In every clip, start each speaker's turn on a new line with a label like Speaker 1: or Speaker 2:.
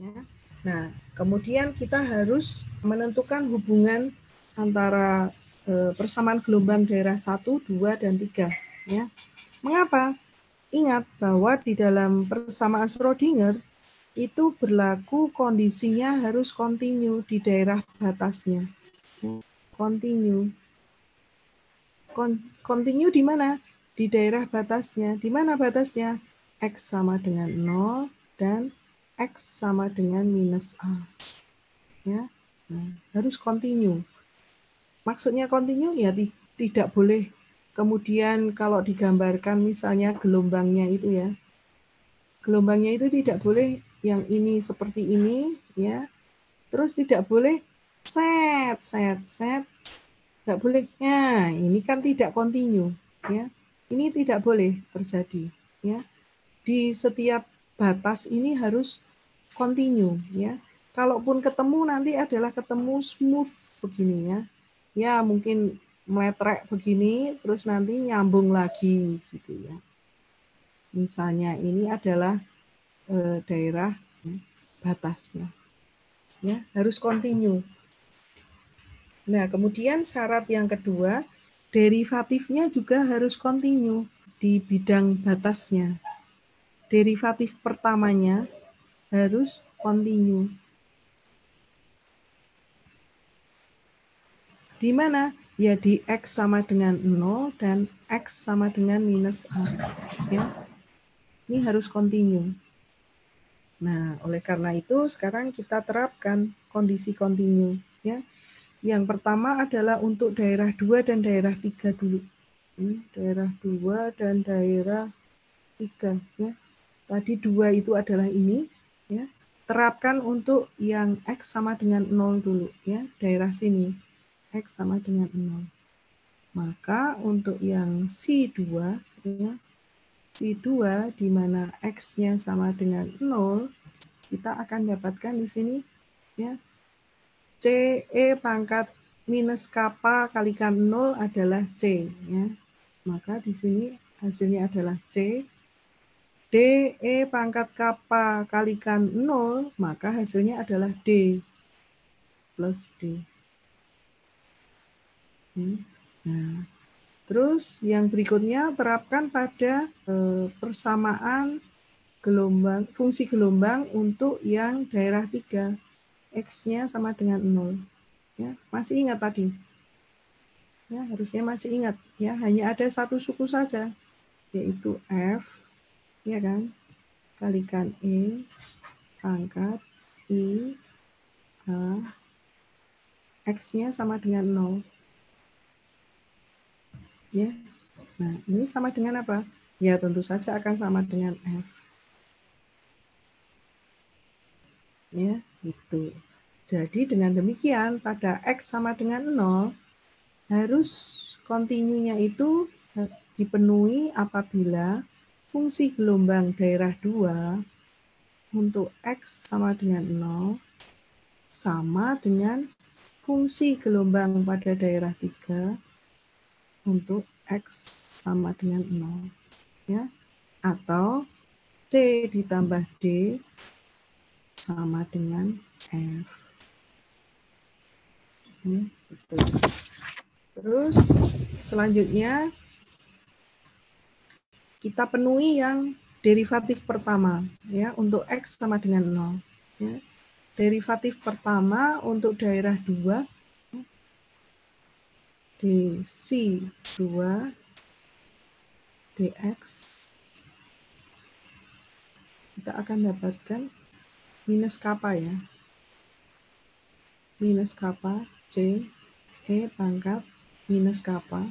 Speaker 1: Ya. Nah, kemudian kita harus menentukan hubungan antara persamaan gelombang daerah 1, 2, dan 3. Ya. Mengapa? Ingat bahwa di dalam persamaan Schrödinger itu berlaku kondisinya harus kontinu di daerah batasnya. Kontinu. Kontinu di mana? Di daerah batasnya. Di mana batasnya? X sama dengan 0 dan X sama dengan minus A. Ya, nah, harus kontinu. Maksudnya kontinu ya tidak boleh kemudian kalau digambarkan misalnya gelombangnya itu ya. Gelombangnya itu tidak boleh yang ini seperti ini ya. Terus tidak boleh set. Tidak boleh. Nah, ini kan tidak kontinu ya. Ini tidak boleh terjadi ya. Di setiap batas ini harus kontinu ya. Kalaupun ketemu nanti adalah ketemu smooth begini ya. Ya mungkin meletrek begini terus nanti nyambung lagi gitu ya. Misalnya ini adalah daerah batasnya. Ya, harus kontinu. Nah, kemudian syarat yang kedua, derivatifnya juga harus kontinu di bidang batasnya. Derivatif pertamanya harus kontinu. Di mana? Ya di X sama dengan 0 dan X sama dengan minus A. Ya. Ini harus kontinu. Nah, oleh karena itu sekarang kita terapkan kondisi kontinu. Ya. Yang pertama adalah untuk daerah 2 dan daerah 3 dulu. Daerah 2 dan daerah 3. Ya. Tadi 2 itu adalah ini. Ya. Terapkan untuk yang X sama dengan 0 dulu. Ya. Daerah sini. X sama dengan 0. Maka untuk yang C2, ya, C2 di mana X-nya sama dengan 0, kita akan dapatkan di sini ya, CE pangkat minus kappa kalikan 0 adalah C. Ya. Maka di sini hasilnya adalah C. DE pangkat kappa kalikan 0, maka hasilnya adalah D plus D. Nah, terus yang berikutnya terapkan pada persamaan gelombang, fungsi gelombang untuk yang daerah 3. X-nya sama dengan 0. Ya, masih ingat tadi? Ya, harusnya masih ingat. Ya, hanya ada satu suku saja, yaitu F, ya kan? Kalikan E pangkat I A, X-nya sama dengan 0. Ya. Nah, ini sama dengan apa? Ya, tentu saja akan sama dengan F. Ya, itu. Jadi dengan demikian pada X sama dengan 0 harus kontinunya itu dipenuhi apabila fungsi gelombang daerah 2 untuk X sama dengan 0 sama dengan fungsi gelombang pada daerah 3 untuk X sama dengan 0. Ya. Atau C ditambah D sama dengan F. Ya, gitu. Terus selanjutnya kita penuhi yang derivatif pertama ya untuk X sama dengan 0. Ya. Derivatif pertama untuk daerah 2 dC2 dx kita akan dapatkan minus kappa ya. Minus kappa C E pangkat minus kappa.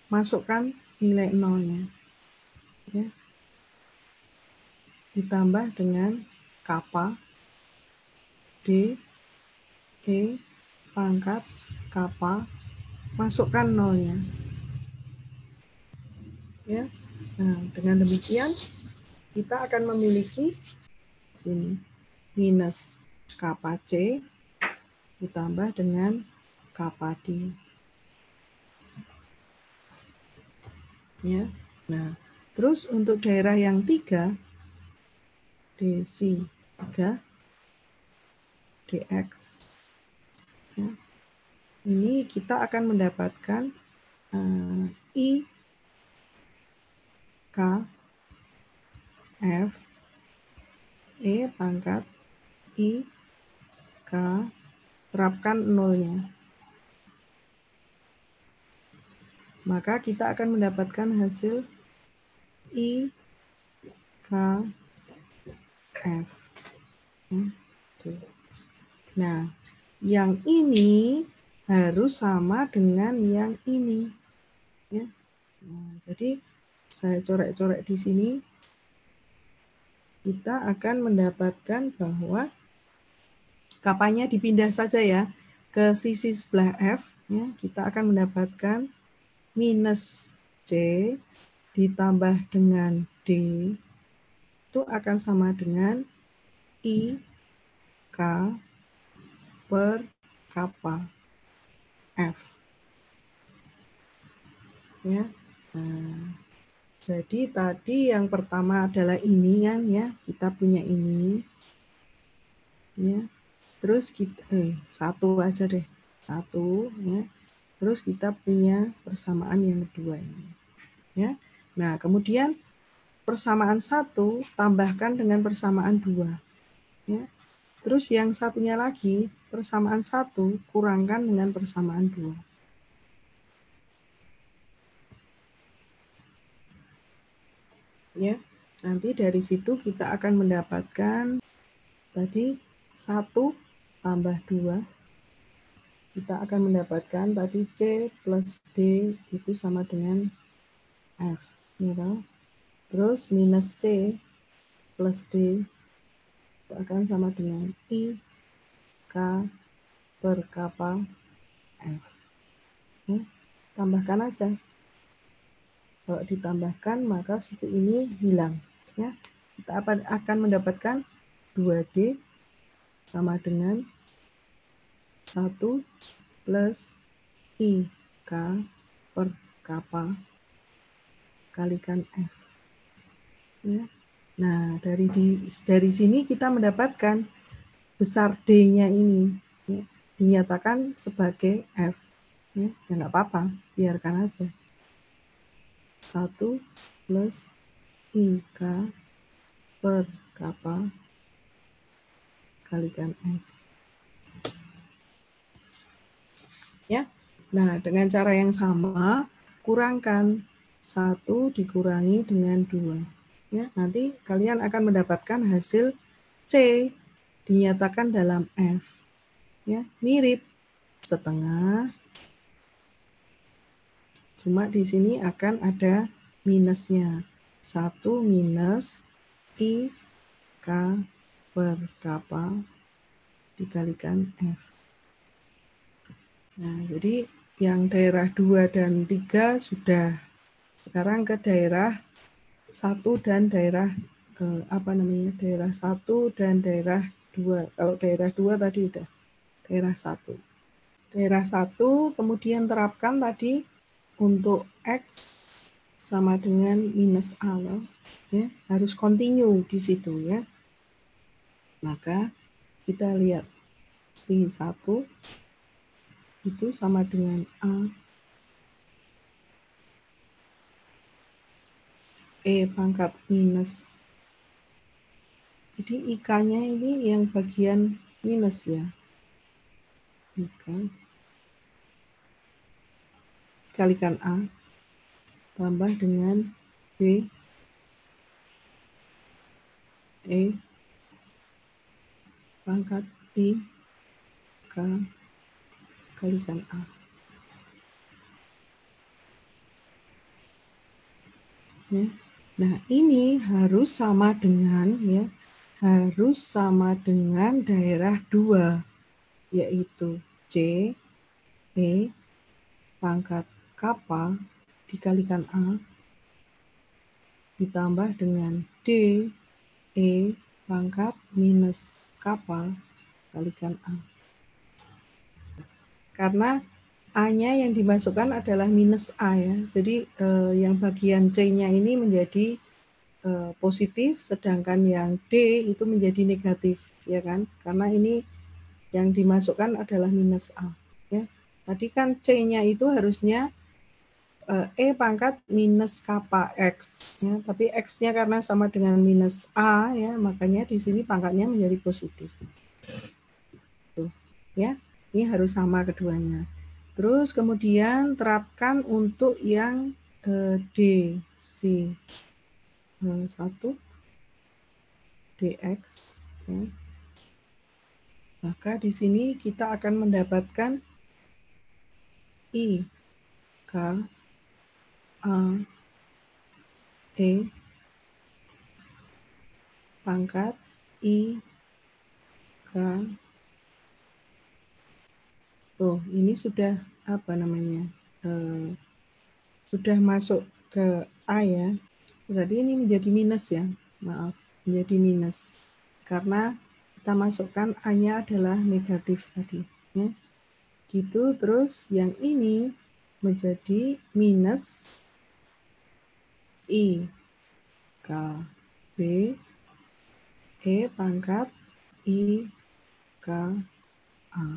Speaker 1: Masukkan nilai nolnya. Ya. Ditambah dengan kappa D E pangkat kappa, masukkan nolnya. Ya. Nah, dengan demikian kita akan memiliki sini minus kappa C ditambah dengan kappa D. Ya. Nah, terus untuk daerah yang 3 DC 3 dx. Ya. Ini kita akan mendapatkan I K F E pangkat I K, terapkan nolnya. Maka kita akan mendapatkan hasil I K F. Nah, yang ini harus sama dengan yang ini. Ya. Nah, jadi saya coret-coret di sini. Kita akan mendapatkan bahwa kapanya dipindah saja ya ke sisi sebelah F. Ya, kita akan mendapatkan minus C ditambah dengan D itu akan sama dengan I K per kappa F. Ya. Nah, jadi tadi yang pertama adalah ini kan ya, kita punya ini. Ya. Terus kita satu aja deh. Satu ya. Terus kita punya persamaan yang kedua ini. Ya. Nah, kemudian persamaan 1 tambahkan dengan persamaan 2. Ya. Terus yang satunya lagi, persamaan 1 kurangkan dengan persamaan 2. Ya, nanti dari situ kita akan mendapatkan tadi 1 tambah 2. Kita akan mendapatkan tadi C plus D itu sama dengan F. Ya, terus minus C plus D itu akan sama dengan I K per kappa F. Ya, tambahkan aja. Kalau ditambahkan maka suku ini hilang. Ya, kita akan mendapatkan 2D sama dengan 1 plus I K per kappa kalikan F. Ya. Nah, dari sini kita mendapatkan besar D-nya ini. Ya, dinyatakan sebagai F. Ya nggak apa-apa, biarkan aja. 1 plus I K per kappa kalikan F. Ya. Nah, dengan cara yang sama, kurangkan 1 dikurangi dengan 2. Ya, nanti kalian akan mendapatkan hasil C dinyatakan dalam F. Ya, mirip setengah. Cuma di sini akan ada minusnya. 1 minus I K per kappa dikalikan F. Nah, jadi yang daerah 2 dan 3 sudah. Sekarang ke daerah 1 dan daerah daerah 1 dan daerah 2. Kalau daerah 2 tadi udah daerah 1. Daerah 1 kemudian terapkan tadi untuk X sama dengan minus A loh. Ya, harus continue di situ ya. Maka kita lihat si 1 itu sama dengan A E pangkat minus. Jadi IK-nya ini yang bagian minus ya. IK kalikan A tambah dengan B E pangkat I K kalikan A. Ya. Nah, ini harus sama dengan ya, harus sama dengan daerah 2 yaitu C E pangkat kappa dikalikan A ditambah dengan D E pangkat minus kappa kalikan A. Karena A-nya yang dimasukkan adalah minus A ya. Jadi yang bagian C-nya ini menjadi positif, sedangkan yang D itu menjadi negatif, ya kan? Karena ini Yang dimasukkan adalah minus A. Ya. Tadi kan C-nya itu harusnya E pangkat minus kappa X. Ya. Tapi X-nya karena sama dengan minus A, ya, makanya di sini pangkatnya menjadi positif. Tuh, ya. Ini harus sama keduanya. Terus kemudian terapkan untuk yang D, C. 1 dx. Ya. Maka di sini kita akan mendapatkan I K A E pangkat I K. Tuh, ini sudah apa namanya? Sudah masuk ke A ya. Berarti ini menjadi minus ya. Maaf, menjadi minus. Karena kita masukkan A-nya adalah negatif tadi. Ya. Gitu, terus yang ini menjadi minus I K B E pangkat I K A.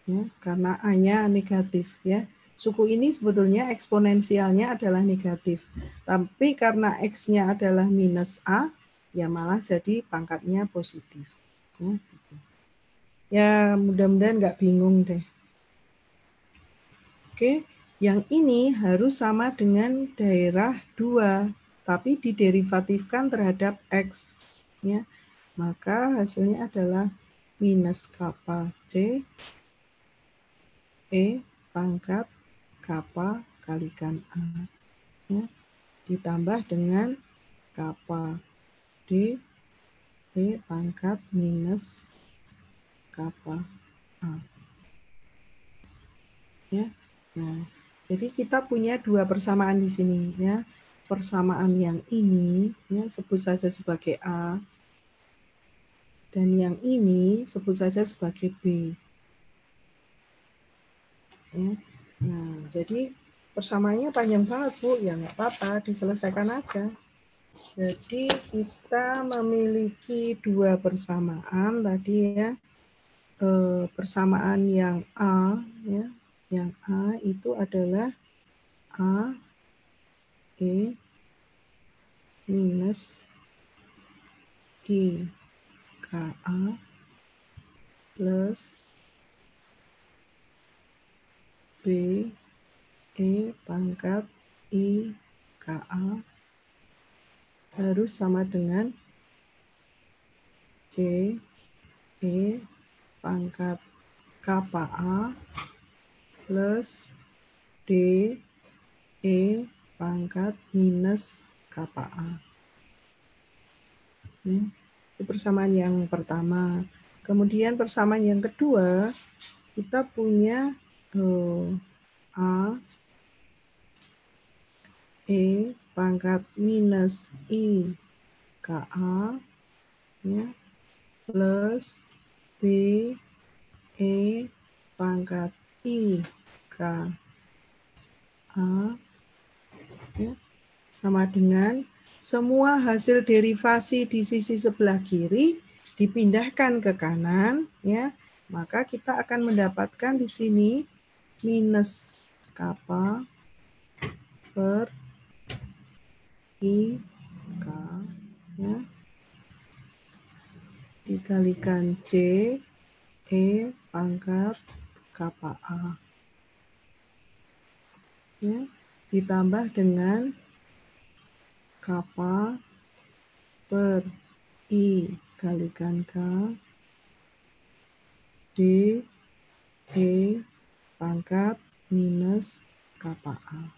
Speaker 1: Ya, karena A-nya negatif ya. Suku ini sebetulnya eksponensialnya adalah negatif. Tapi karena X-nya adalah minus A, ya malah jadi pangkatnya positif. Ya, gitu. Ya mudah-mudahan nggak bingung deh. Oke, yang ini harus sama dengan daerah 2, tapi diderivatifkan terhadap X. Ya. Maka hasilnya adalah minus kappa C E pangkat kappa kalikan A. Ya. Ditambah dengan kappa D E pangkat minus kappa A. Ya. Nah, jadi kita punya dua persamaan di sini ya. Persamaan yang ini ya sebut saja sebagai A dan yang ini sebut saja sebagai B. Ya. Nah, jadi persamaannya panjang banget Bu, ya nggak apa-apa, diselesaikan aja. Jadi kita memiliki dua persamaan tadi ya. Persamaan yang A ya, yang A itu adalah A E minus I K A plus B E pangkat I K A harus sama dengan C E pangkat kappa A plus D E pangkat minus kappa A. Itu persamaan yang pertama. Kemudian persamaan yang kedua, kita punya A E pangkat minus I K A ya, plus B E pangkat I K A ya, sama dengan semua hasil derivasi di sisi sebelah kiri dipindahkan ke kanan ya, maka kita akan mendapatkan di sini minus kappa per I K ya, dikalikan C E pangkat kappa A ya, ditambah dengan kappa per I kalikan K D E pangkat minus kappa A.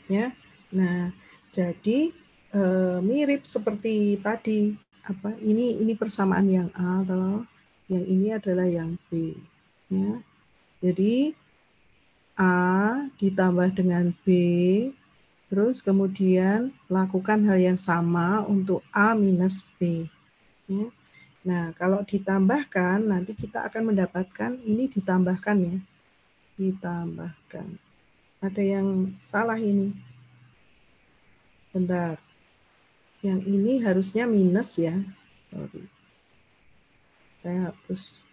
Speaker 1: Ya. Nah, jadi mirip seperti tadi apa ini persamaan yang A atau yang ini adalah yang B ya. Jadi A ditambah dengan B terus kemudian lakukan hal yang sama untuk A minus B ya. Nah, kalau ditambahkan nanti kita akan mendapatkan ini ditambahkan ya. Ditambahkan. Ada yang salah ini. Bentar. Yang ini harusnya minus ya. Sorry. Saya hapus.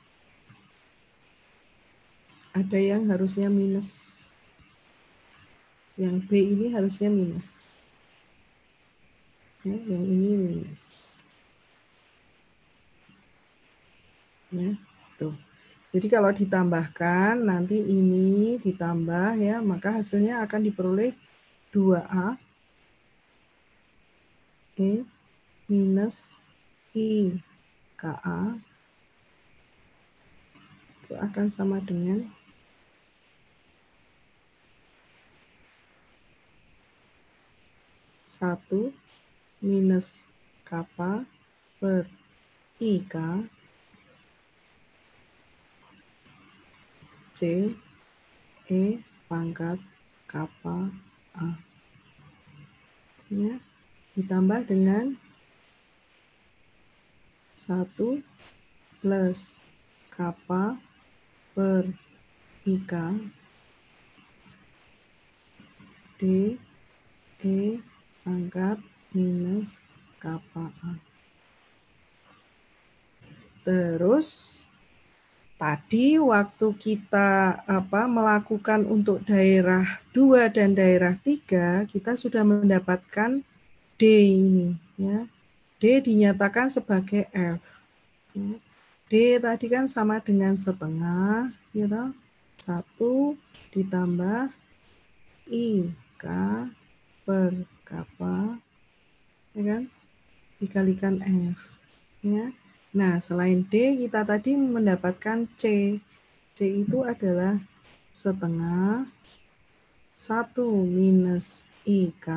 Speaker 1: Ada yang harusnya minus. Yang B ini harusnya minus. Ya, yang ini minus. Ya, tuh. Jadi kalau ditambahkan, nanti ini ditambah ya, maka hasilnya akan diperoleh 2A E minus I KA itu akan sama dengan 1 minus kappa per IK C E pangkat kappa A. Ya, ditambah dengan 1 plus kappa per IK D E pangkat minus kappa A. Terus tadi waktu kita melakukan untuk daerah 2 dan daerah 3, kita sudah mendapatkan D ini ya. D dinyatakan sebagai F. Ya. D tadi kan sama dengan setengah, ya, 1 ditambah IK per kappa, ya kan, dikalikan F. Ya. Nah, selain D, kita tadi mendapatkan C. C itu adalah setengah 1 minus IK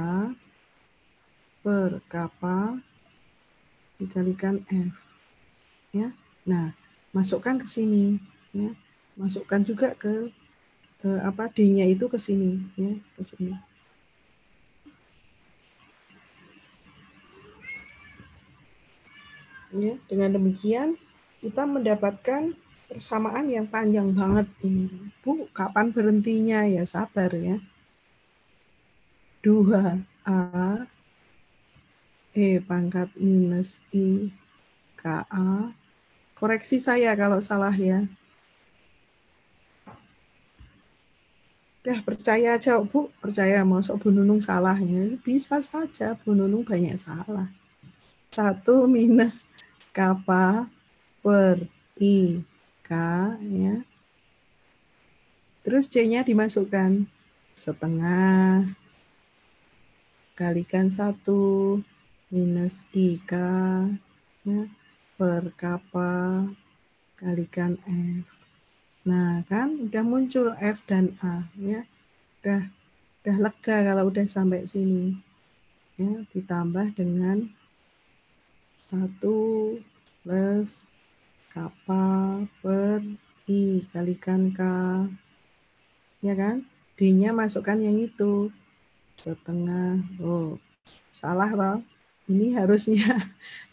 Speaker 1: per kappa dikalikan F. Ya. Nah, masukkan ke sini. Ya. Masukkan juga ke D-nya itu ke sini. Ya, ke sini. Ya, dengan demikian kita mendapatkan persamaan yang panjang banget ini. Bu, kapan berhentinya ya? Sabar ya. 2A E pangkat minus I KA. Koreksi saya kalau salah ya. Udah percaya aja Bu, percaya masuk Bu Nunung salah ya. Bisa saja Bu Nunung banyak salah. 1 minus kappa per I K ya. Terus C-nya dimasukkan setengah kalikan 1 minus IK ya, per kappa kalikan F. Nah, kan udah muncul F dan A ya. Udah lega kalau udah sampai sini. Ya, ditambah dengan 1 plus kappa per I kalikan K. Ya kan? D-nya masukkan yang itu. Setengah. Oh, salah toh. Ini harusnya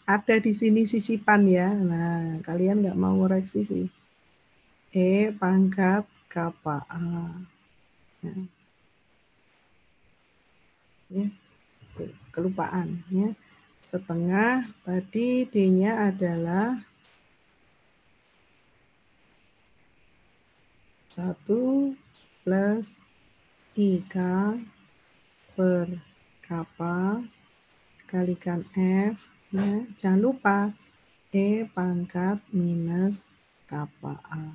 Speaker 1: ada di sini sisipan ya. Nah, kalian nggak mau koreksi sih. E pangkat kappa A. Ya, kelupaan ya. Setengah tadi D-nya adalah 1 plus IK per kappa kalikan F ya. Jangan lupa E pangkat minus kappa A.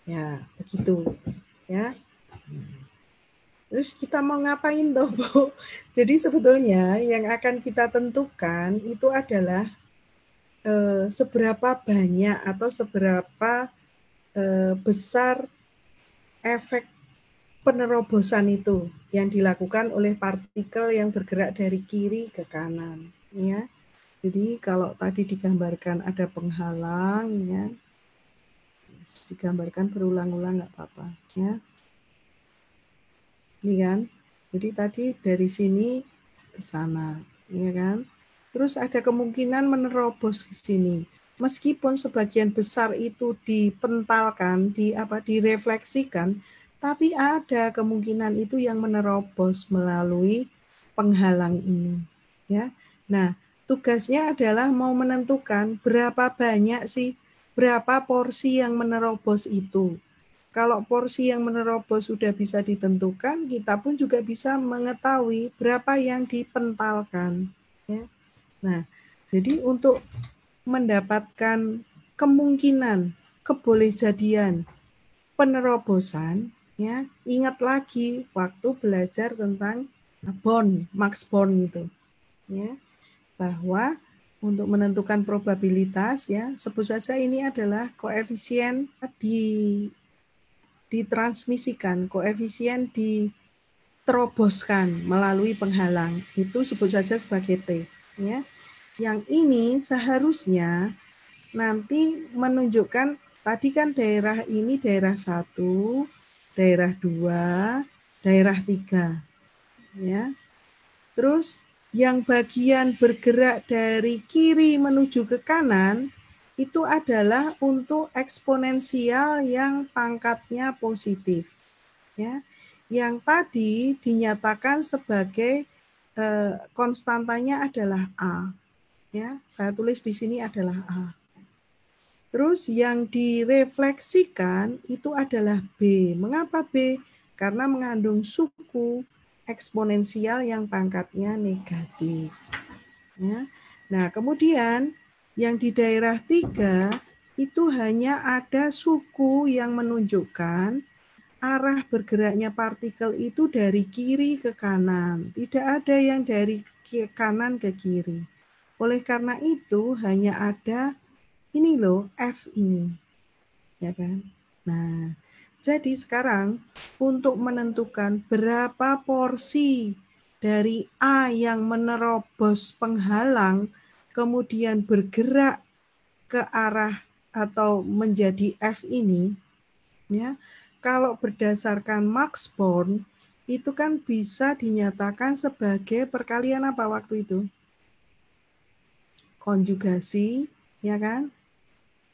Speaker 1: Ya, begitu ya. Terus kita mau ngapain toh, Bu? Jadi sebetulnya yang akan kita tentukan itu adalah seberapa banyak atau seberapa besar efek penerobosan itu yang dilakukan oleh partikel yang bergerak dari kiri ke kanan. Ya. Jadi kalau tadi digambarkan ada penghalang, ya, digambarkan berulang-ulang nggak apa-apa. Ya. Ini kan, jadi tadi dari sini ke sana, ya kan. Terus ada kemungkinan menerobos ke sini. Meskipun sebagian besar itu dipentalkan, direfleksikan, tapi ada kemungkinan itu yang menerobos melalui penghalang ini, ya. Nah, tugasnya adalah mau menentukan berapa banyak sih, berapa porsi yang menerobos itu. Kalau porsi yang menerobos sudah bisa ditentukan, kita pun juga bisa mengetahui berapa yang dipentalkan. Ya. Nah, jadi untuk mendapatkan kemungkinan kebolehjadian penerobosan, ya ingat lagi waktu belajar tentang Max Born itu, ya bahwa untuk menentukan probabilitas, ya sebut saja ini adalah koefisien ditransmisikan, koefisien diteroboskan melalui penghalang, itu sebut saja sebagai T. Ya. Yang ini seharusnya nanti menunjukkan, tadi kan daerah ini daerah 1, daerah 2, daerah 3. Ya. Terus yang bagian bergerak dari kiri menuju ke kanan, itu adalah untuk eksponensial yang pangkatnya positif. Ya, yang tadi dinyatakan sebagai konstantanya adalah A. Ya, saya tulis di sini adalah A. Terus yang direfleksikan itu adalah B. Mengapa B? Karena mengandung suku eksponensial yang pangkatnya negatif. Ya. Nah, kemudian yang di daerah 3 itu hanya ada suku yang menunjukkan arah bergeraknya partikel itu dari kiri ke kanan. Tidak ada yang dari kanan ke kiri. Oleh karena itu hanya ada ini loh, F ini. Ya kan? Nah, jadi sekarang untuk menentukan berapa porsi dari A yang menerobos penghalang kemudian bergerak ke arah atau menjadi F ini, ya. Kalau berdasarkan Max Born itu kan bisa dinyatakan sebagai perkalian apa waktu itu? Konjugasi, ya kan?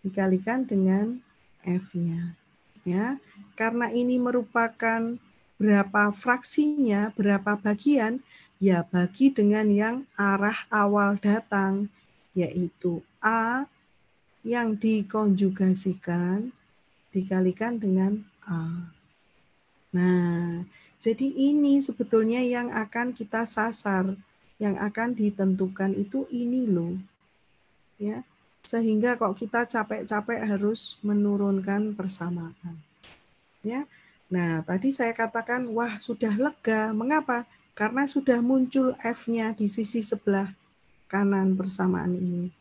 Speaker 1: Dikalikan dengan F-nya. Ya. Karena ini merupakan berapa fraksinya, berapa bagian, ya bagi dengan yang arah awal datang, yaitu A yang dikonjugasikan dikalikan dengan A. Nah, jadi ini sebetulnya yang akan kita sasar, yang akan ditentukan itu ini loh. Ya. Sehingga kok kita capek-capek harus menurunkan persamaan. Ya. Nah, tadi saya katakan wah sudah lega. Mengapa? Karena sudah muncul F-nya di sisi sebelah kanan persamaan ini.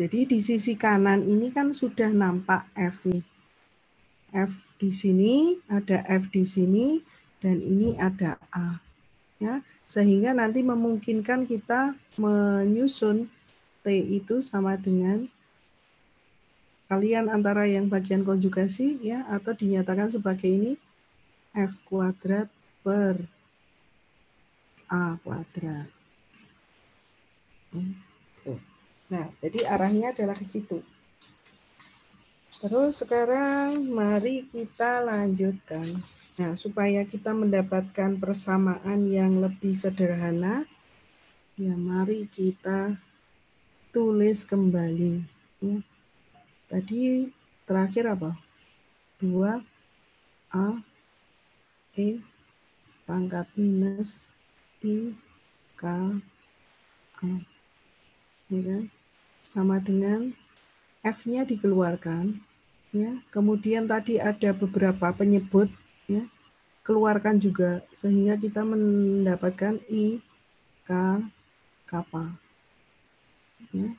Speaker 1: Jadi di sisi kanan ini kan sudah nampak F nih. F di sini, ada F di sini, dan ini ada A. Ya, sehingga nanti memungkinkan kita menyusun T itu sama dengan kalian antara yang bagian konjugasi, ya, atau dinyatakan sebagai ini F kuadrat per A kuadrat. Nah, jadi arahnya adalah ke situ. Terus sekarang mari kita lanjutkan. Nah, supaya kita mendapatkan persamaan yang lebih sederhana, ya mari kita tulis kembali. Ya. Tadi terakhir apa? 2A E pangkat minus I K A. Ya kan? Sama dengan F-nya dikeluarkan. Ya. Kemudian tadi ada beberapa penyebut, ya. Keluarkan juga sehingga kita mendapatkan I K kappa. Ya.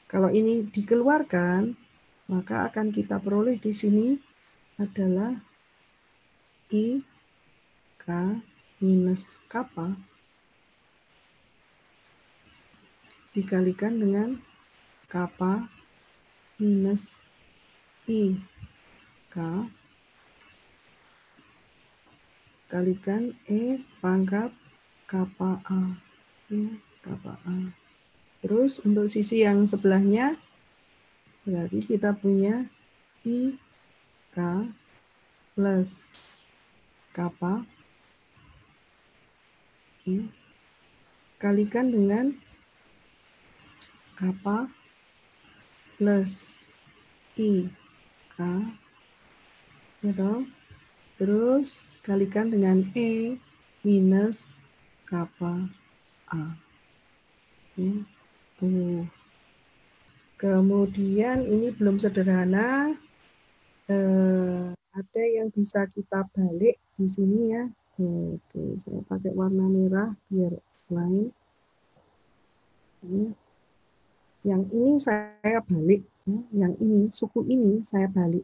Speaker 1: Kalau ini dikeluarkan, maka akan kita peroleh di sini adalah I K minus kappa dikalikan dengan kappa minus I K kalikan E pangkat kappa A. Ya, kappa A. Terus untuk sisi yang sebelahnya, berarti kita punya I K plus kappa kalikan dengan kappa plus I K, gitu. Terus kalikan dengan E minus kappa A. Ya, tuh. Kemudian ini belum sederhana, ada yang bisa kita balik di sini ya. Oke, saya pakai warna merah biar lain. Yang ini saya balik, yang ini suku ini saya balik.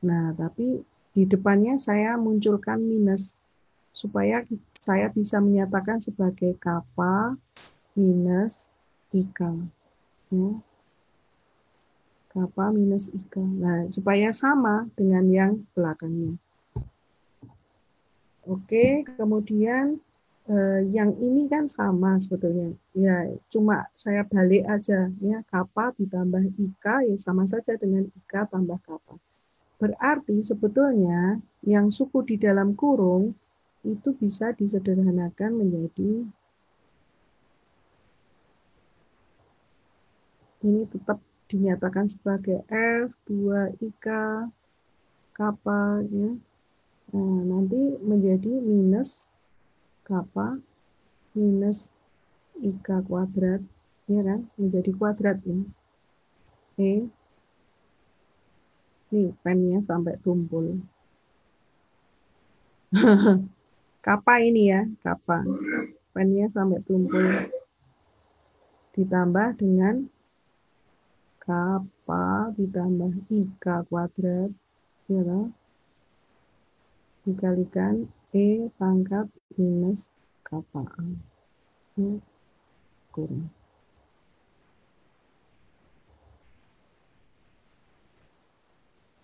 Speaker 1: Nah, tapi di depannya saya munculkan minus supaya saya bisa menyatakan sebagai kappa minus IK. Ya. Kappa minus IK. Nah, supaya sama dengan yang belakangnya. Oke, kemudian yang ini kan sama sebetulnya. Ya, cuma saya balik aja ya, kappa ditambah IK ya sama saja dengan IK tambah kappa. Berarti sebetulnya yang suku di dalam kurung itu bisa disederhanakan menjadi ini tetap dinyatakan sebagai F2IK kappa ya. Nah, nanti menjadi minus kappa minus IK kuadrat ya kan, menjadi kuadrat ya. Nih pennya sampai tumpul. Kappa ini ya, kappa. Pennya sampai tumpul. Ditambah dengan kappa ditambah IK kuadrat ya kan? Dikalikan E pangkat minus kappa A. Ya, kurang.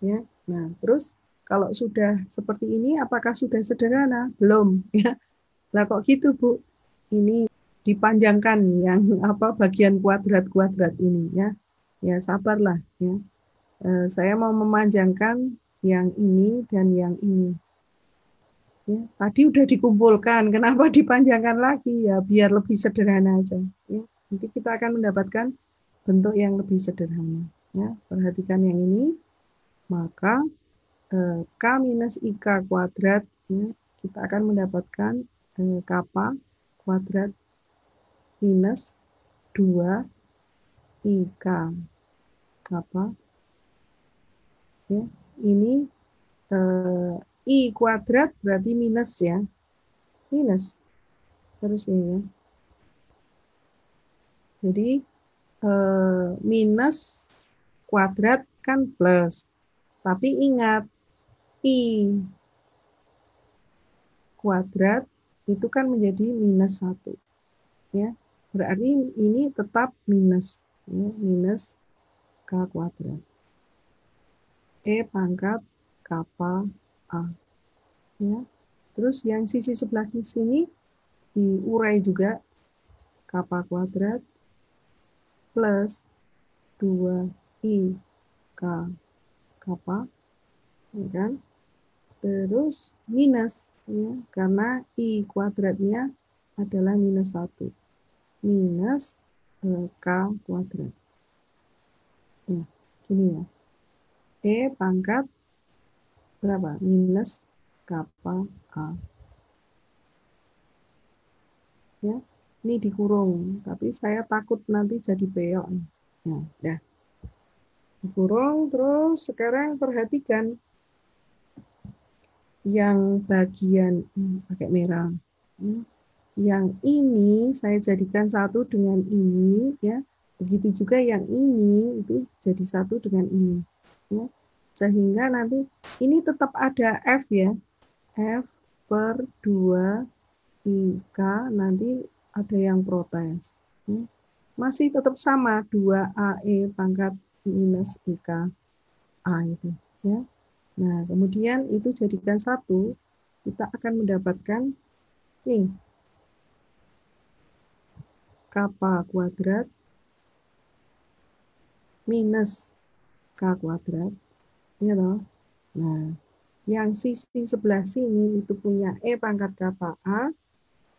Speaker 1: Ya, nah terus kalau sudah seperti ini, apakah sudah sederhana? Belum. Ya, lah kok gitu Bu? Ini dipanjangkan yang apa bagian kuadrat-kuadrat ini ya. Ya sabarlah ya. Saya mau memanjangkan yang ini dan yang ini. Ya, tadi udah dikumpulkan, kenapa dipanjangkan lagi ya? Biar lebih sederhana aja. Ya, nanti kita akan mendapatkan bentuk yang lebih sederhana. Ya, perhatikan yang ini, maka K minus IK kuadrat, ya, kita akan mendapatkan kappa kuadrat minus 2 IK kappa. Ya, ini I kuadrat berarti minus ya. Minus. Terus ini ya. Jadi minus kuadrat kan plus. Tapi ingat, I kuadrat itu kan menjadi minus 1. Ya. Berarti ini tetap minus. Ya, minus K kuadrat. E pangkat kappa A. Ya. Terus yang sisi sebelah sini diurai juga kappa kuadrat plus 2I K kappa, ya kan? Terus minus, ya, karena I kuadratnya adalah minus 1. Minus K kuadrat. Ya, gini ya. E pangkat berapa? Minus kappa A. Ya, ini dikurung, tapi saya takut nanti jadi beok. Nah, ya. Dikurung, terus sekarang perhatikan yang bagian pakai merah. Yang ini saya jadikan satu dengan ini, ya. Begitu juga yang ini itu jadi satu dengan ini, ya. Sehingga nanti ini tetap ada F ya, F per 2 IK, nanti ada yang protes. Ya. Masih tetap sama 2AE pangkat minus IK A itu, ya. Nah, kemudian itu jadikan satu, kita akan mendapatkan nih kappa kuadrat minus K kuadrat, ya toh. Nah, yang sisi sebelah sini itu punya E pangkat kappa A,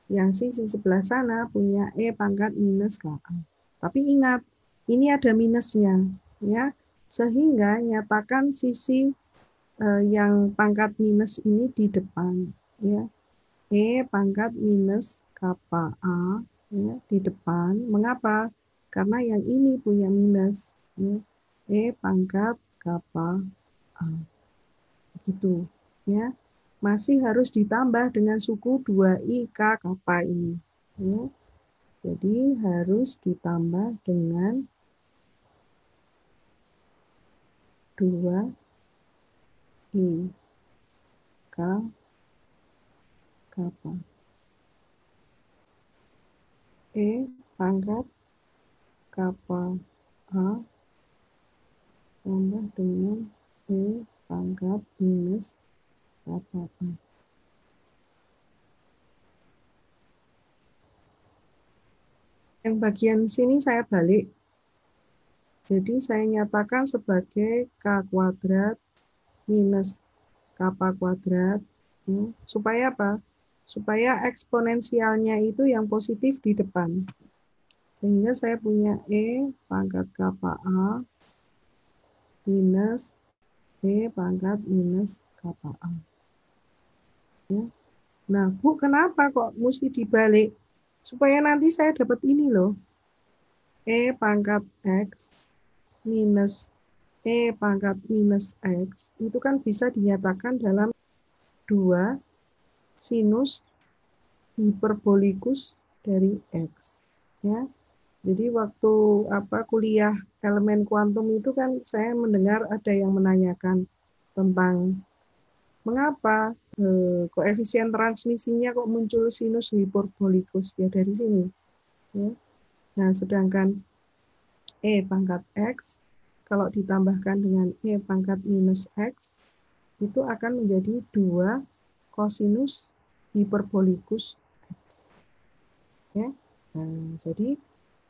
Speaker 1: yang sisi sebelah sana punya E pangkat minus KA. Tapi ingat, ini ada minusnya, ya. Sehingga nyatakan sisi yang pangkat minus ini di depan, ya. E pangkat minus kappa A, ya, di depan. Mengapa? Karena yang ini punya minus, ya. E pangkat kappa A. Begitu, ya. Masih harus ditambah dengan suku 2i k kappa ini, ya. Jadi harus ditambah dengan 2i k kappa. E pangkat kappa A tambah dengan E pangkat minus kappa A. Yang bagian sini saya balik. Jadi saya nyatakan sebagai K kuadrat minus kappa kuadrat. Ya. Supaya apa? Supaya eksponensialnya itu yang positif di depan. Sehingga saya punya E pangkat kappa A minus E pangkat minus kappa A. Ya. Nah, Bu, kenapa kok mesti dibalik? Supaya nanti saya dapat ini loh. E pangkat X minus E pangkat minus X itu kan bisa dinyatakan dalam 2 sinus hiperbolikus dari X. Ya. Jadi waktu kuliah elemen kuantum itu kan saya mendengar ada yang menanyakan tentang mengapa koefisien transmisinya kok muncul sinus hiperbolikus, ya dari sini. Ya. Nah, sedangkan E pangkat X kalau ditambahkan dengan E pangkat minus X itu akan menjadi 2 kosinus hiperbolikus X. Ya. Nah, jadi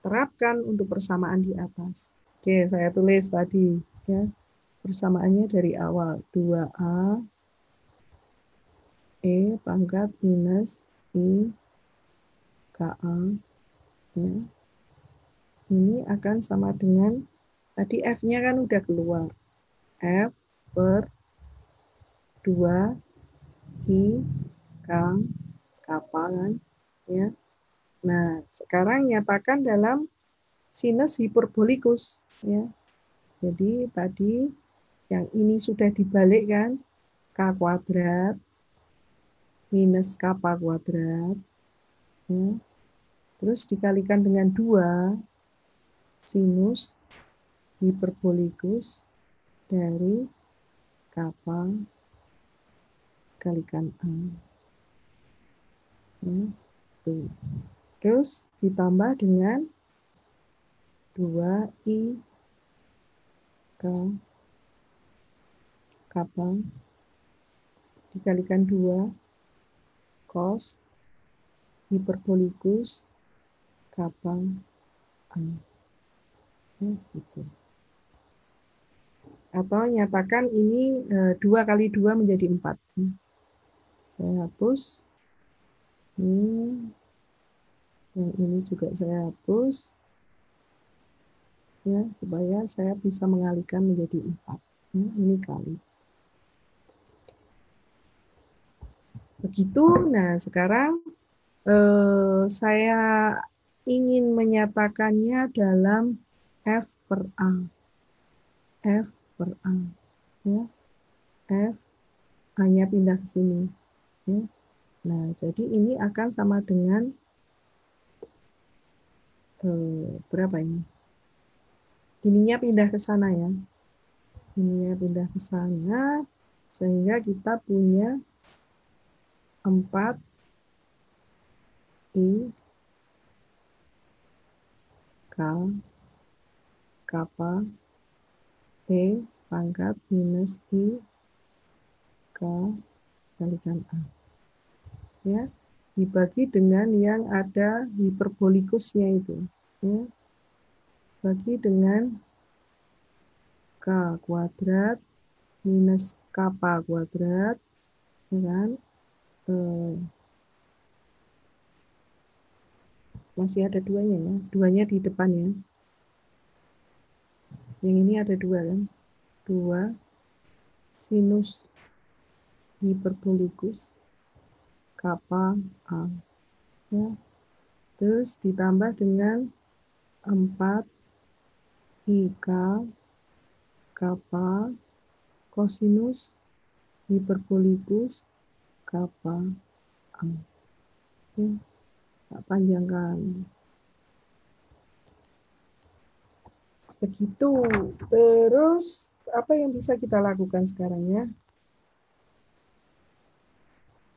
Speaker 1: terapkan untuk persamaan di atas. Oke, saya tulis tadi ya. Persamaannya dari awal 2A E pangkat minus I KA, ya. Ini akan sama dengan tadi F-nya kan udah keluar. F per 2 I K kappa kan, ya. Nah, sekarang nyatakan dalam sinus hiperbolikus, ya. Jadi tadi yang ini sudah dibalik kan, K kuadrat minus kappa kuadrat, ya. Terus dikalikan dengan 2 sinus hiperbolikus dari kappa kalikan A. Ya. Terus ditambah dengan 2i k kappa dikalikan 2 cos hiperbolikus kappa A. Ya, gitu. Atau nyatakan ini 2 kali 2 menjadi 4. Saya hapus. Yang ini juga saya hapus. Ya, supaya saya bisa mengalihkan menjadi 4. Ya, ini kali. Begitu. Nah, sekarang saya ingin menyatakannya dalam F per A. F per A. Ya. F hanya pindah ke sini. Ya. Nah, jadi ini akan sama dengan berapa ini? Ininya pindah ke sana ya. Ininya pindah ke sana, sehingga kita punya 4 I K kappa E pangkat minus I K kalikan A. Ya, dibagi dengan yang ada hiperbolikusnya itu. Ya. Bagi dengan K kuadrat minus kappa kuadrat, ya kan? Masih ada duanya ya. Duanya di depan ya. Yang ini ada dua kan. 2 sinus hiperbolikus kappa A. Ya. Terus ditambah dengan 4 IK kappa kosinus hiperbolikus kappa A. Ya. Tak panjangkan. Begitu. Terus apa yang bisa kita lakukan sekarang ya?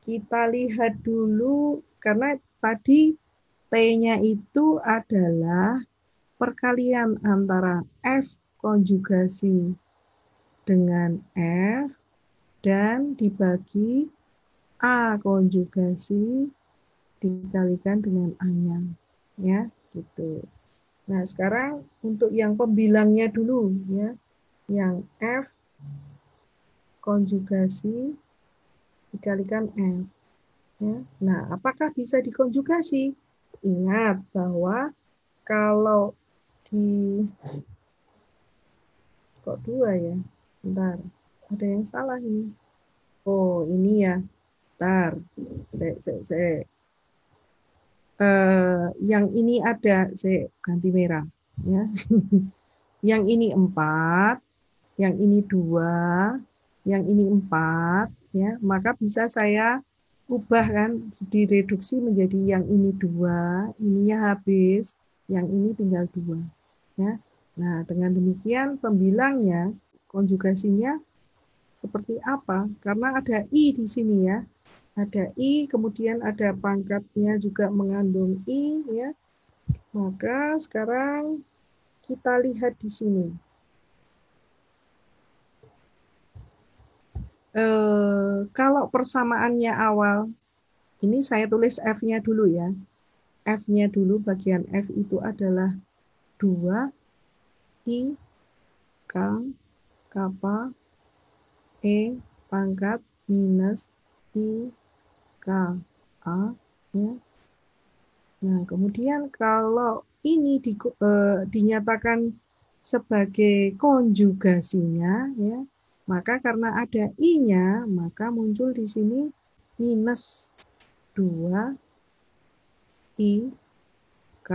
Speaker 1: Kita lihat dulu, karena tadi T-nya itu adalah perkalian antara F konjugasi dengan F dan dibagi A konjugasi dikalikan dengan A-nya. Ya, gitu. Nah, sekarang untuk yang pembilangnya dulu ya. Yang F konjugasi dikalikan F. Ya. Nah, apakah bisa dikonjugasi? Ingat bahwa kalau di kok 2 ya? Bentar, ada yang salah ini. Oh, ini ya. Bentar, saya. Yang ini ada, saya ganti merah. Ya. Yang ini 4, yang ini 2, yang ini 4, ya, maka bisa saya ubah kan, direduksi menjadi yang ini 2, ininya habis, yang ini tinggal 2. Ya. Nah, dengan demikian pembilangnya, konjugasinya seperti apa? Karena ada I di sini ya. Ada I, kemudian ada pangkatnya juga mengandung I, ya. Maka sekarang kita lihat di sini. Kalau persamaannya awal, ini saya tulis F-nya dulu ya. F-nya dulu, bagian F itu adalah 2 I K kappa E pangkat minus I K A. Ya. Nah, kemudian kalau ini dinyatakan sebagai konjugasinya, ya, maka karena ada I-nya, maka muncul di sini minus 2 I K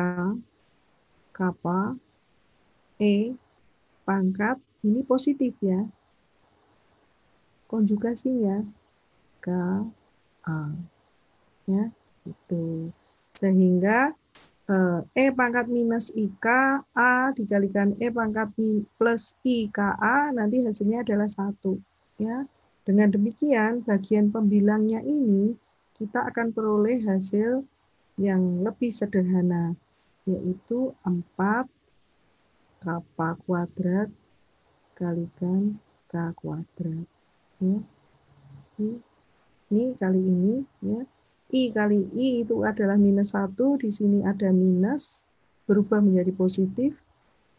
Speaker 1: kappa E pangkat, ini positif ya, konjugasinya K A. Ya, itu. Sehingga E pangkat minus IK, A dikalikan E pangkat plus IKA, nanti hasilnya adalah 1. Ya. Dengan demikian, bagian pembilangnya ini, kita akan peroleh hasil yang lebih sederhana, yaitu 4 kappa kuadrat kalikan K kuadrat. Ya. Ini kali ini, ya. I kali I itu adalah minus 1, di sini ada minus, berubah menjadi positif,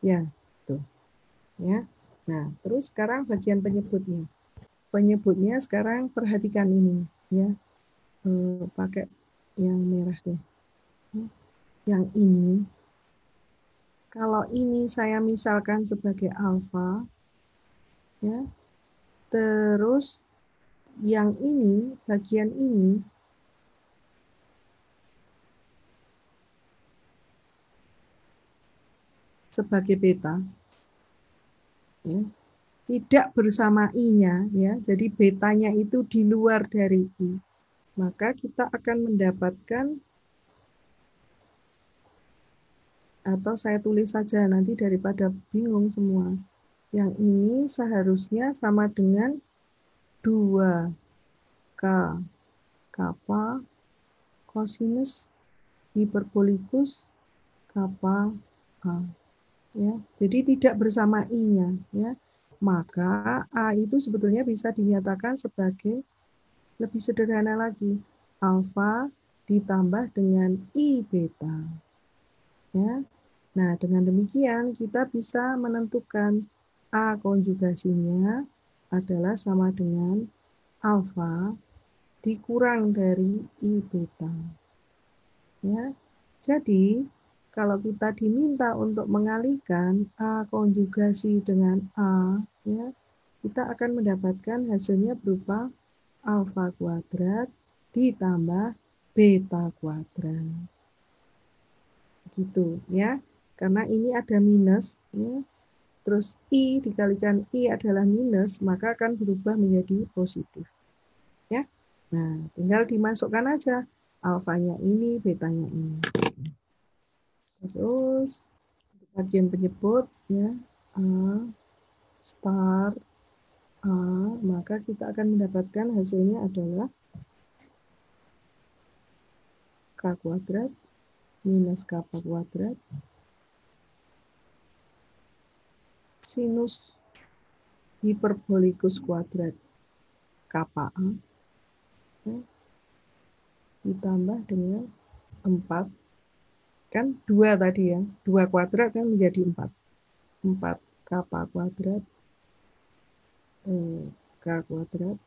Speaker 1: ya, tuh. Ya. Nah, terus sekarang bagian penyebutnya. Penyebutnya sekarang perhatikan ini, ya. Pakai yang merah deh. Yang ini, kalau ini saya misalkan sebagai alfa, ya. Terus yang ini, bagian ini, sebagai beta, ya, tidak bersama I-nya, ya. Jadi betanya itu di luar dari I. Maka kita akan mendapatkan, atau saya tulis saja nanti daripada bingung semua. Yang ini seharusnya sama dengan 2K kappa kosinus hiperbolikus kappa A. Ya. Jadi tidak bersama I-nya, ya. Maka A itu sebetulnya bisa dinyatakan sebagai lebih sederhana lagi, alfa ditambah dengan I beta. Ya. Nah, dengan demikian kita bisa menentukan A konjugasinya adalah sama dengan alfa dikurang dari I beta. Ya. Jadi, kalau kita diminta untuk mengalihkan A konjugasi dengan A, ya, kita akan mendapatkan hasilnya berupa alfa kuadrat ditambah beta kuadrat. Gitu ya. Karena ini ada minus, ya. Terus I dikalikan I adalah minus, maka akan berubah menjadi positif. Ya. Nah, tinggal dimasukkan aja alfanya ini, betanya ini. Terus bagian penyebut ya A star A, maka kita akan mendapatkan hasilnya adalah K kuadrat minus kappa kuadrat sinus hiperbolikus kuadrat kappa A ya, ditambah dengan 4, kan 2 tadi ya, 2 kuadrat kan menjadi 4. 4 kappa kuadrat K kuadrat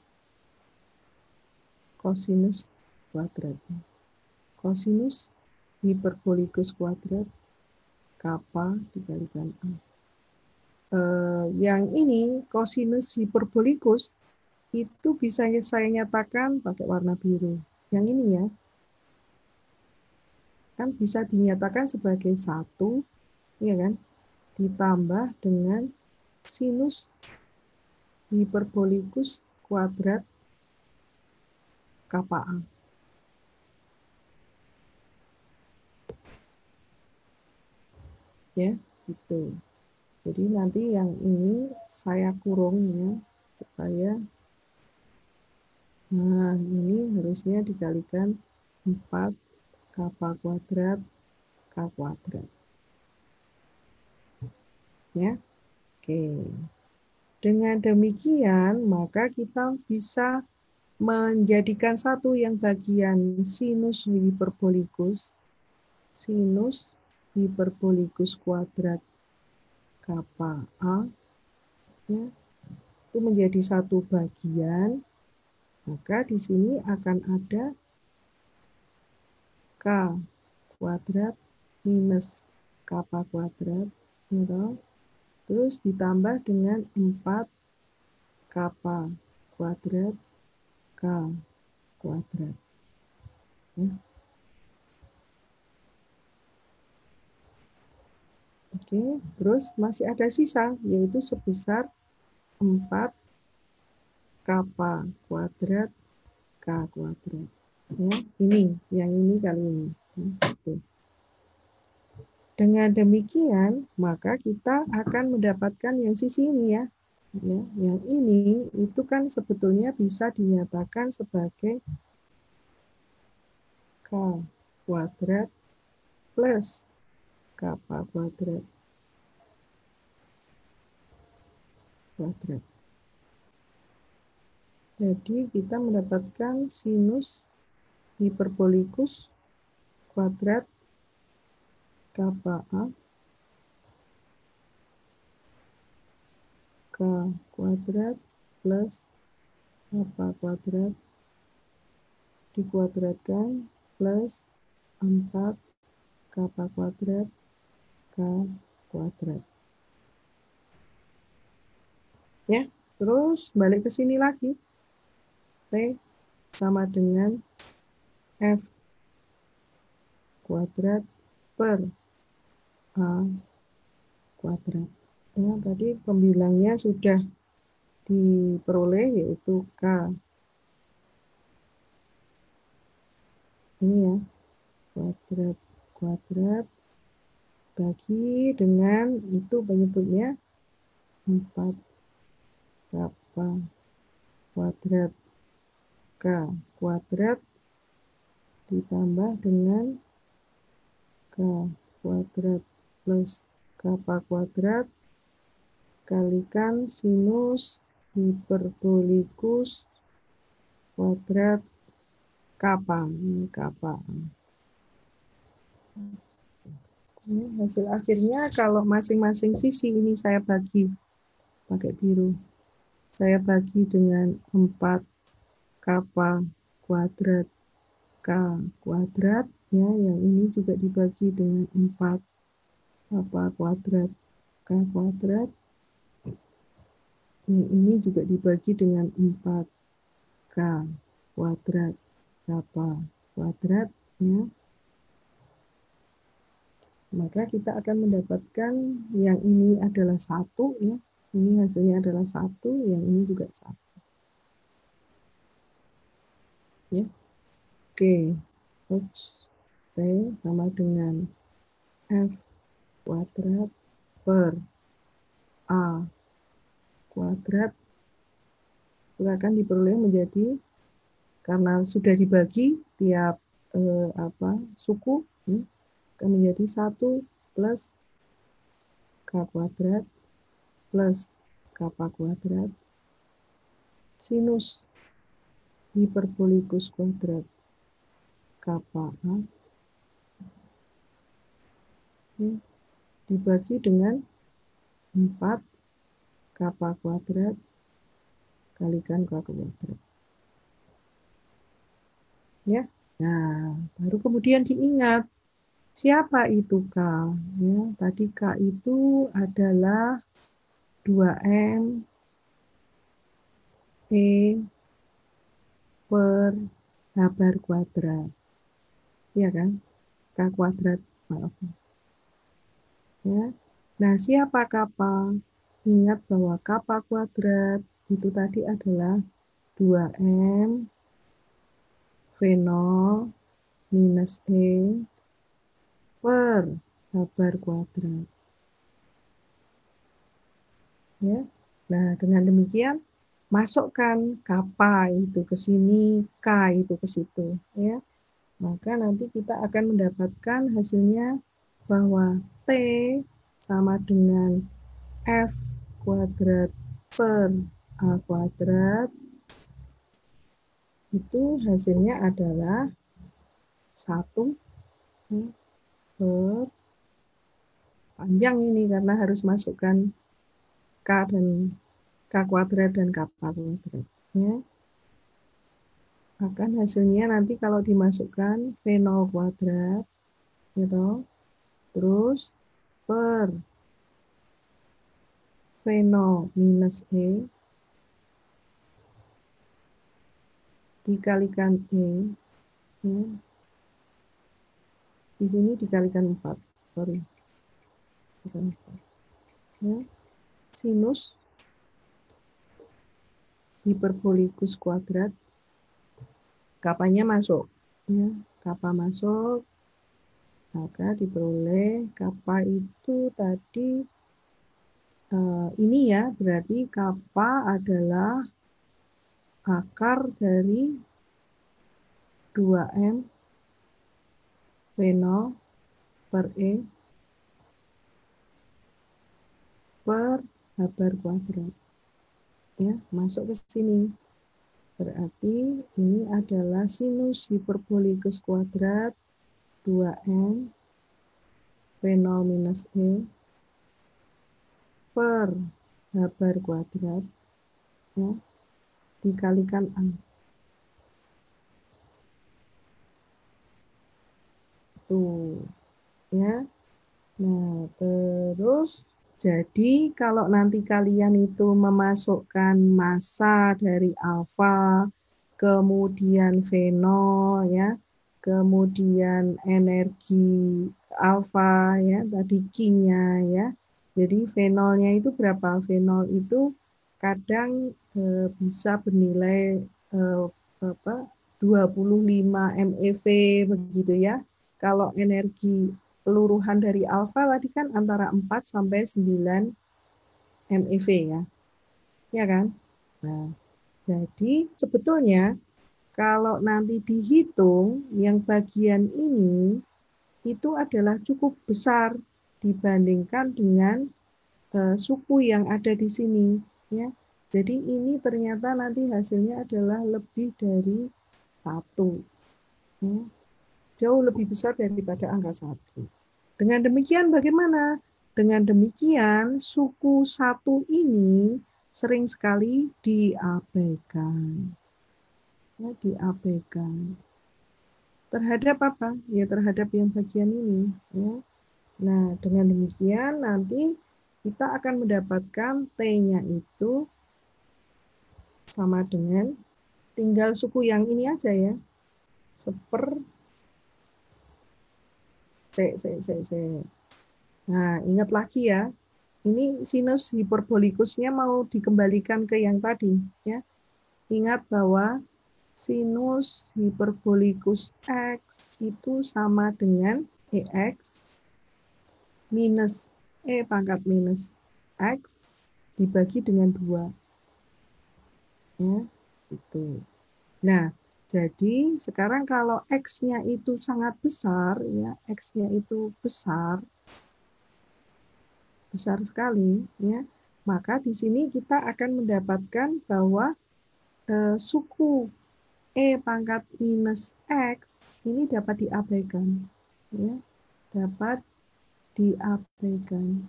Speaker 1: kosinus kuadrat. Kosinus hiperbolikus kuadrat kappa dikalikan A. Yang ini kosinus hiperbolikus itu bisa saya nyatakan pakai warna biru. Yang ini ya, kan bisa dinyatakan sebagai 1, ya kan, ditambah dengan sinus hiperbolikus kuadrat kappa A. Ya, itu. Jadi nanti yang ini saya kurung ya, supaya nah ini harusnya dikalikan 4 kappa kuadrat K kuadrat. Ya, oke. Dengan demikian, maka kita bisa menjadikan satu yang bagian sinus hiperbolikus kuadrat kappa A, ya, itu menjadi satu bagian, maka di sini akan ada K kuadrat minus kappa kuadrat, ya, terus ditambah dengan 4 kappa kuadrat K kuadrat. Ya. Oke, terus masih ada sisa, yaitu sebesar 4 kappa kuadrat K kuadrat. Ya, ini, yang ini kali ini. Gitu. Dengan demikian, maka kita akan mendapatkan yang sisi ini ya. Ya, yang ini itu kan sebetulnya bisa dinyatakan sebagai K kuadrat plus kappa kuadrat. Jadi kita mendapatkan sinus hiperbolikus kuadrat kappa A K kuadrat plus kappa kuadrat dikuadratkan plus 4 kappa kuadrat K kuadrat. Ya, terus balik ke sini lagi. T sama dengan F kuadrat per A kuadrat. Ya, tadi pembilangnya sudah diperoleh yaitu K. Ini ya, kuadrat bagi dengan itu penyebutnya 4 kappa kuadrat K kuadrat ditambah dengan K kuadrat plus kappa kuadrat kalikan sinus hiperbolikus kuadrat kappa. Ini kappa. Ini hasil akhirnya kalau masing-masing sisi ini saya bagi pakai biru. Saya bagi dengan 4 kappa kuadrat K kuadrat Ya, yang ini juga dibagi dengan 4 apa kuadrat K kuadrat. Yang ini juga dibagi dengan 4 K kuadrat kappa kuadrat. Ya. Maka kita akan mendapatkan yang ini adalah 1, ya. Ini hasilnya adalah 1, yang ini juga 1. Ya. Oke. Oops. P sama dengan F kuadrat per A kuadrat. Itu akan diperoleh menjadi, karena sudah dibagi tiap suku, ya, akan menjadi 1 plus K kuadrat plus kappa kuadrat sinus hiperbolikus kuadrat kappa A, ya, dibagi dengan 4 kappa kuadrat kalikan K kuadrat. Ya. Nah, baru kemudian diingat siapa itu K? Ya, tadi K itu adalah 2M E per H bar kuadrat. Ya kan? K kuadrat, maaf. Ya. Nah, siapa kappa? Ingat bahwa kappa kuadrat itu tadi adalah 2M V0 minus E per H bar kuadrat. Ya. Nah, dengan demikian masukkan kappa itu ke sini, K itu ke situ, ya. Maka nanti kita akan mendapatkan hasilnya bahwa T sama dengan F kuadrat per A kuadrat, itu hasilnya adalah 1 per, panjang ini karena harus masukkan K dan K kuadrat dan kappa kuadrat. Ya. Akan hasilnya nanti kalau dimasukkan V0 kuadrat, gitu, terus per V0 minus E dikalikan E, ya. Di sini dikalikan 4, sorry. Ya. Sinus hiperbolikus kuadrat, kapanya masuk, ya. Kappa masuk, maka diperoleh kappa itu tadi ini ya, berarti kappa adalah akar dari 2M V0 per E per H bar kuadrat. Ya, masuk ke sini. Berarti ini adalah sinus hiperbolikus kuadrat 2M V0 minus E per H bar kuadrat, ya, dikalikan A. Tuh, ya. Nah, terus jadi kalau nanti kalian itu memasukkan massa dari alfa, kemudian V0, ya, kemudian energi alfa, ya, tadi Q-nya, ya. Jadi V0-nya itu berapa? V0 itu kadang bisa bernilai 25 MeV begitu ya. Kalau energi peluruhan dari alfa tadi kan antara 4 sampai 9 MeV ya. Ya kan? Nah, jadi sebetulnya kalau nanti dihitung yang bagian ini itu adalah cukup besar dibandingkan dengan suku yang ada di sini, ya. Jadi ini ternyata nanti hasilnya adalah lebih dari 1. Ya. Jauh lebih besar daripada angka 1. Dengan demikian bagaimana? Dengan demikian suku 1 ini sering sekali diabaikan. Ya, diabaikan. Terhadap apa? Ya terhadap yang bagian ini. Ya. Nah, dengan demikian nanti kita akan mendapatkan T-nya itu sama dengan, tinggal suku yang ini aja ya, seper C. Nah, ingat lagi ya, ini sinus hiperbolikusnya mau dikembalikan ke yang tadi. Ya. Ingat bahwa sinus hiperbolikus X itu sama dengan EX minus E pangkat minus X dibagi dengan 2. Ya, itu. Nah, jadi sekarang kalau X-nya itu sangat besar, ya, X-nya itu besar sekali, ya, maka di sini kita akan mendapatkan bahwa suku E pangkat minus X ini dapat diabaikan. Ya, dapat diabaikan.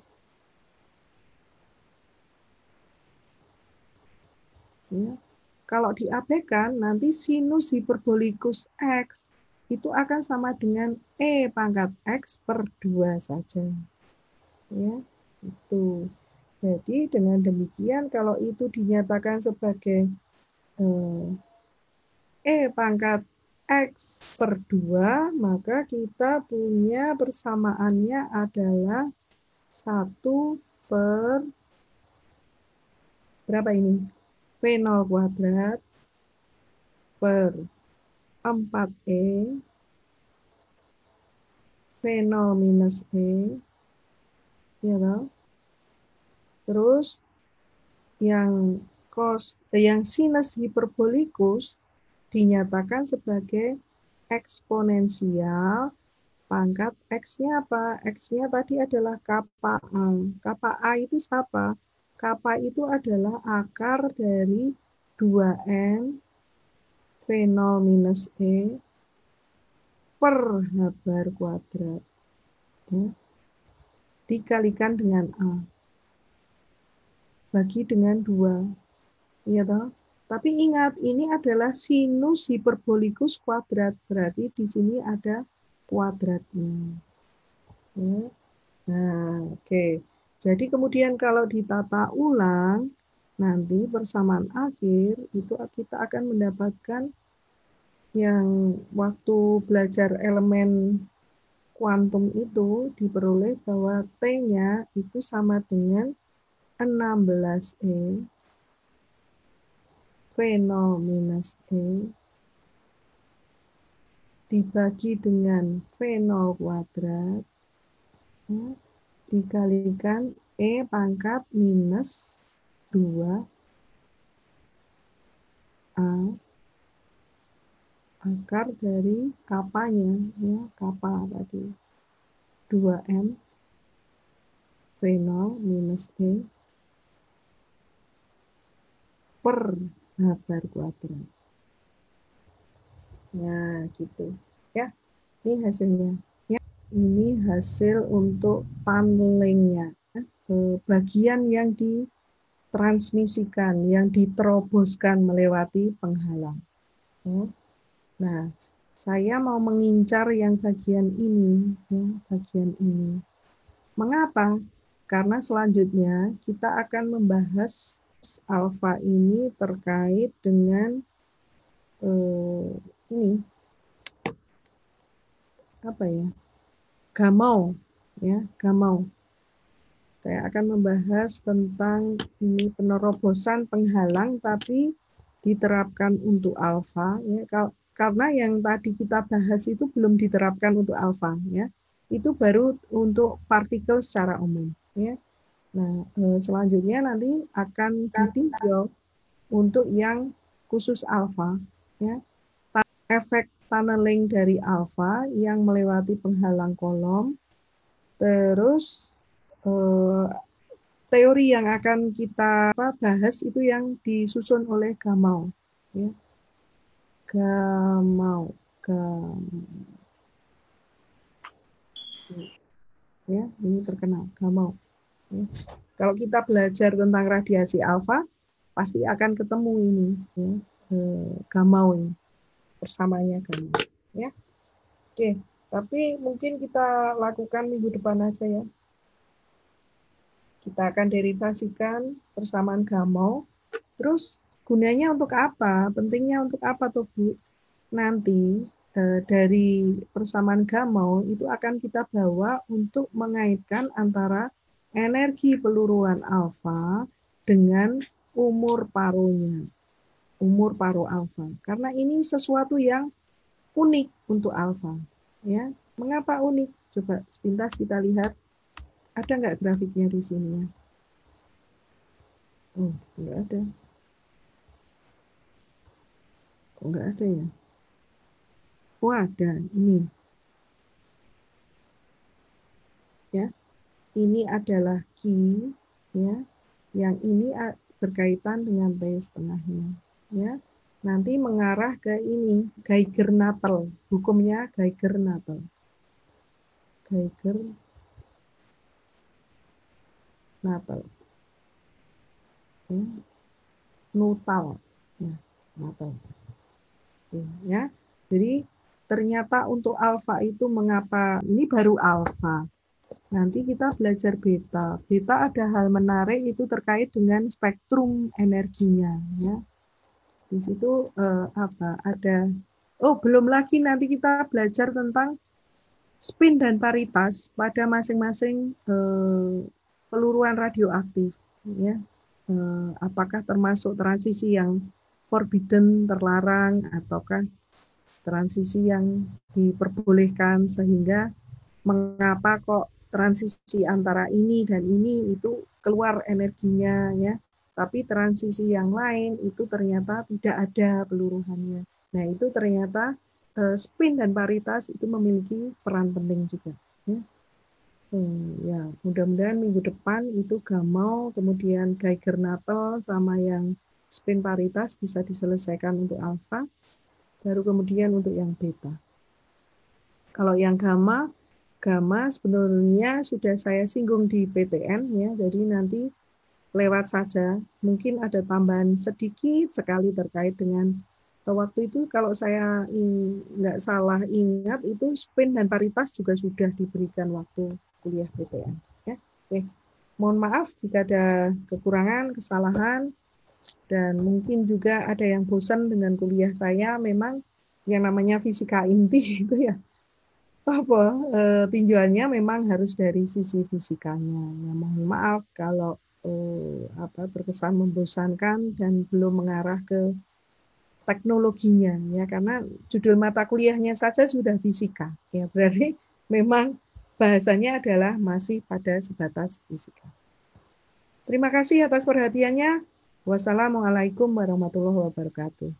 Speaker 1: Ya. Kalau diabaikan, nanti sinus hiperbolikus X itu akan sama dengan E pangkat X per 2 saja. Ya, itu. Jadi dengan demikian kalau itu dinyatakan sebagai E pangkat X per 2, maka kita punya persamaannya adalah 1 per berapa ini? V0 kuadrat per 4E V0 minus E, ya toh? Terus yang sinus hiperbolikus dinyatakan sebagai eksponensial pangkat X-nya apa? X-nya tadi adalah kappa A. Kappa A itu siapa? Kappa itu adalah akar dari 2N V0 minus E per H bar kuadrat. Ya. Dikalikan dengan A. Bagi dengan 2. Ya toh? Tapi ingat, ini adalah sinus hiperbolikus kuadrat. Berarti di sini ada kuadratnya. Ya. Nah, oke. Jadi kemudian kalau ditata ulang, nanti persamaan akhir itu kita akan mendapatkan yang waktu belajar elemen kuantum itu diperoleh bahwa T-nya itu sama dengan 16E V0 minus E dibagi dengan V0 kuadrat ya, dikalikan E pangkat minus 2A akar dari kapanya, ya, kappa tadi 2M V0 minus E per H bar kuadrat. Nah, gitu. Ya, ini hasilnya. Ya, ini hasil untuk tunnelingnya. Bagian yang ditransmisikan, yang diteroboskan melewati penghalang. Nah, saya mau mengincar yang bagian ini, ya, bagian ini. Mengapa? Karena selanjutnya kita akan membahas alfa ini terkait dengan ini apa ya? Gamow, ya, Gamow. Saya akan membahas tentang ini penerobosan penghalang tapi diterapkan untuk alfa, ya. Karena yang tadi kita bahas itu belum diterapkan untuk alfa, ya. Itu baru untuk partikel secara umum, ya. Nah, selanjutnya nanti akan ditinjau untuk yang khusus alfa, ya. Efek tunneling dari alfa yang melewati penghalang kolom, terus teori yang akan kita bahas itu yang disusun oleh Gamow. Ya. Gamow. Ya, ini terkenal, Gamow. Ya. Kalau kita belajar tentang radiasi alfa, pasti akan ketemu ini, ya, Gamow ini, persamaannya Gamow. Ya. Oke, tapi mungkin kita lakukan minggu depan aja ya. Kita akan derivasikan persamaan Gamow. Terus gunanya untuk apa? Pentingnya untuk apa tuh Bu? Nanti dari persamaan Gamow itu akan kita bawa untuk mengaitkan antara energi peluruan alfa dengan umur parunya, umur paruh alfa. Karena ini sesuatu yang unik untuk alfa. Ya, mengapa unik? Coba sepintas kita lihat. Ada nggak grafiknya di sini? Oh, nggak ada. Kok nggak ada ya? Oh, ada. Ini. Ya, ini adalah Q, ya. Yang ini berkaitan dengan T setengahnya. Ya, nanti mengarah ke ini, Geiger-Natal. Hukumnya Geiger-Natal. Geiger-Natal. Ya. Nutal. Ya, Natal. Ya. Jadi ternyata untuk alfa itu mengapa ini baru alfa. Nanti kita belajar beta. Beta ada hal menarik itu terkait dengan spektrum energinya ya. Di situ ada belum lagi nanti kita belajar tentang spin dan paritas pada masing-masing peluruan radioaktif ya. Apakah termasuk transisi yang forbidden, terlarang, ataukah transisi yang diperbolehkan, sehingga mengapa kok transisi antara ini dan ini itu keluar energinya ya, tapi transisi yang lain itu ternyata tidak ada peluruhannya. Nah itu ternyata spin dan paritas itu memiliki peran penting juga ya. Ya, mudah-mudahan minggu depan itu Gamow, kemudian Geiger-Natal sama yang spin paritas bisa diselesaikan untuk alfa, baru kemudian untuk yang beta. Kalau yang gamma sebenarnya sudah saya singgung di PTN ya, jadi nanti lewat saja. Mungkin ada tambahan sedikit sekali terkait dengan waktu itu kalau saya nggak salah ingat itu spin dan paritas juga sudah diberikan waktu kuliah PTN. Ya. Oke. Mohon maaf jika ada kekurangan, kesalahan, dan mungkin juga ada yang bosan dengan kuliah saya. Memang yang namanya fisika inti itu ya tinjauannya memang harus dari sisi fisikanya. Ya, mohon maaf kalau terkesan membosankan dan belum mengarah ke teknologinya ya, karena judul mata kuliahnya saja sudah fisika ya, berarti memang bahasanya adalah masih pada sebatas fisika. Terima kasih atas perhatiannya. Wassalamualaikum warahmatullahi wabarakatuh.